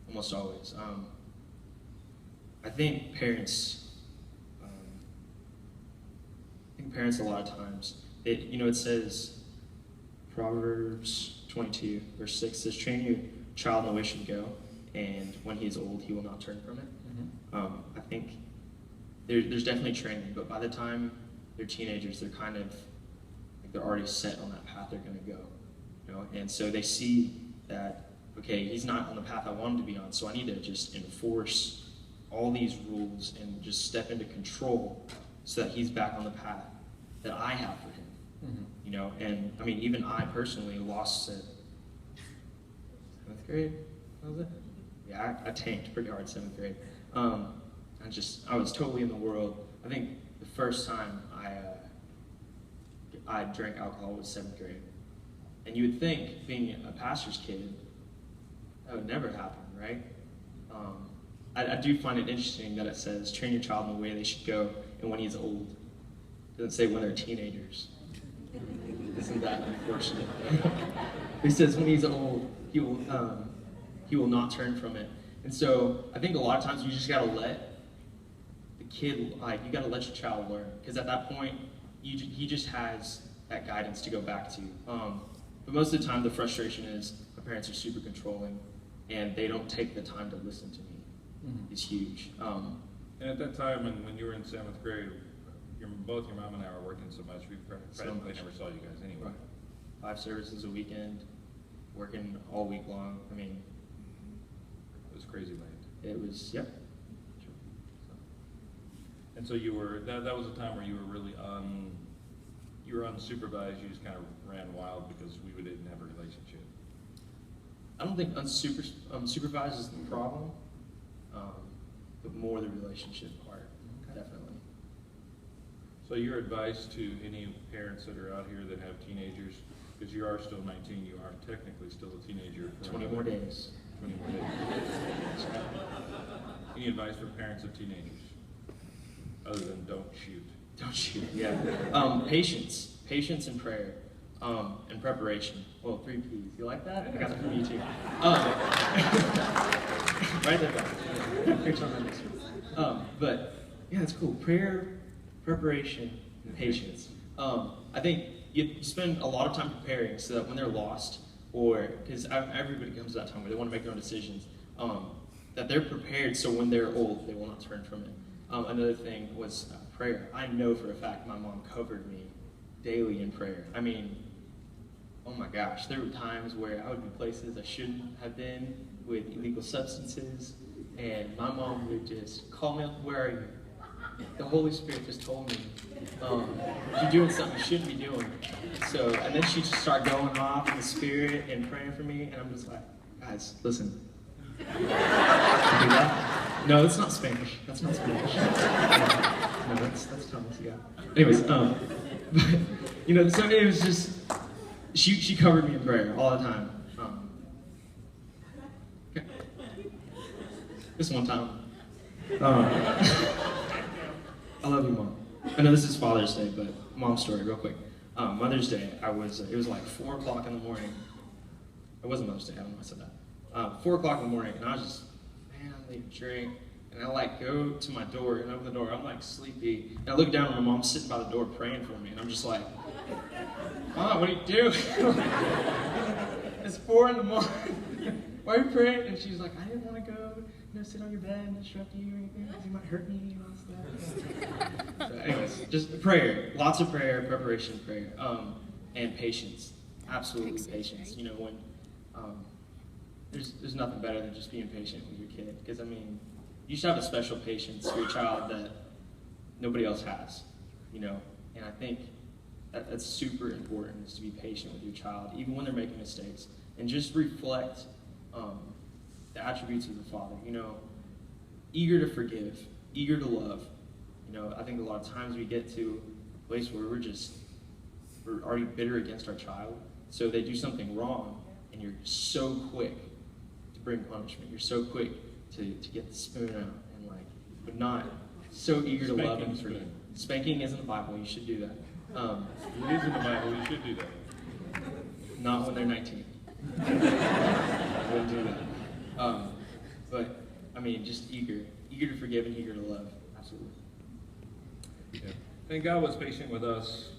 almost always. I think parents, a lot of times, it says, Proverbs 22, verse 6 says, train your child in the way he should go, and when he is old, he will not turn from it. I think there's definitely training, but by the time they're teenagers, they're kind of, like they're already set on that path they're going to go. And so they see that, okay, he's not on the path I want him to be on, so I need to just enforce all these rules and just step into control so that he's back on the path that I have for him. And I mean, even I personally lost at 7th grade, what was it? Yeah, I tanked pretty hard 7th grade. I was totally in the world. I think the first time I drank alcohol was 7th grade. And you would think, being a pastor's kid, that would never happen, right? I do find it interesting that it says, train your child in the way they should go, and when he's old. It doesn't say when they're teenagers. Isn't that unfortunate? It says when he's old, he will not turn from it. And so I think a lot of times you just gotta let the kid, you gotta let your child learn, because at that point, he just has that guidance to go back to. But most of the time, the frustration is my parents are super controlling, and they don't take the time to listen to me. It's huge. And at that time, when you were in 7th grade, both your mom and I were working so much, we practically never saw you guys anyway. 5 services a weekend, working all week long. I mean, it was crazy land. It was, yep. And so you were, that was a time where you were really you were unsupervised, you just kind of ran wild because we didn't have a relationship. I don't think unsupervised is the problem, but more the relationship part, definitely. So your advice to any parents that are out here that have teenagers, because you are still 19, you are technically still a teenager. 20 more days. 20 more days. Any advice for parents of teenagers, other than don't shoot? Don't shoot, yeah. Patience and prayer, and preparation. Well, 3 P's. You like that? I got that from you too. Right there, back. But yeah, it's cool. Prayer, preparation, and patience. I think you spend a lot of time preparing so that when they're lost, or because everybody comes to that time where they want to make their own decisions, that they're prepared so when they're old, they will not turn from it. Another thing was prayer. I know for a fact my mom covered me daily in prayer. I mean, oh my gosh, there were times where I would be places I shouldn't have been with illegal substances, and my mom would just call me up, where are you? The Holy Spirit just told me, you're doing something you shouldn't be doing. So, and then she'd just start going off in the Spirit and praying for me, and I'm just like, guys, listen. No, it's not Spanish. That's not Spanish. No, that's Thomas, yeah. Anyways, but, so it was just, she covered me in prayer all the time. Okay. This one time. I love you, Mom. I know this is Father's Day, but Mom's story, real quick. Mother's Day, it was like 4 o'clock in the morning. It wasn't Mother's Day, I don't know why I said that. 4 o'clock in the morning, and I was just, man, I need a drink. And I go to my door and open the door. I'm like sleepy. And I look down and my mom's sitting by the door praying for me. And I'm just like, Mom, what are you doing? It's 4 in the morning. Why are you praying? And she's like, I didn't want to go, sit on your bed and disrupt you or anything because you might hurt me and all stuff. So anyways, just prayer. Lots of prayer, preparation, prayer. And patience. Absolutely patience. When there's nothing better than just being patient with your kid. Because, I mean, you should have a special patience for your child that nobody else has, And I think that's super important, is to be patient with your child, even when they're making mistakes, and just reflect the attributes of the Father. Eager to forgive, eager to love. I think a lot of times we get to a place where we're already bitter against our child, so they do something wrong, and you're so quick to bring punishment. You're so quick to get the spoon out, and but not so eager to love and forgive. Spanking is in the Bible. You should do that. It is in the Bible. You should do that. Not when they're 19. I wouldn't do that. But, I mean, just eager to forgive and eager to love. Absolutely. Yeah. And God was patient with us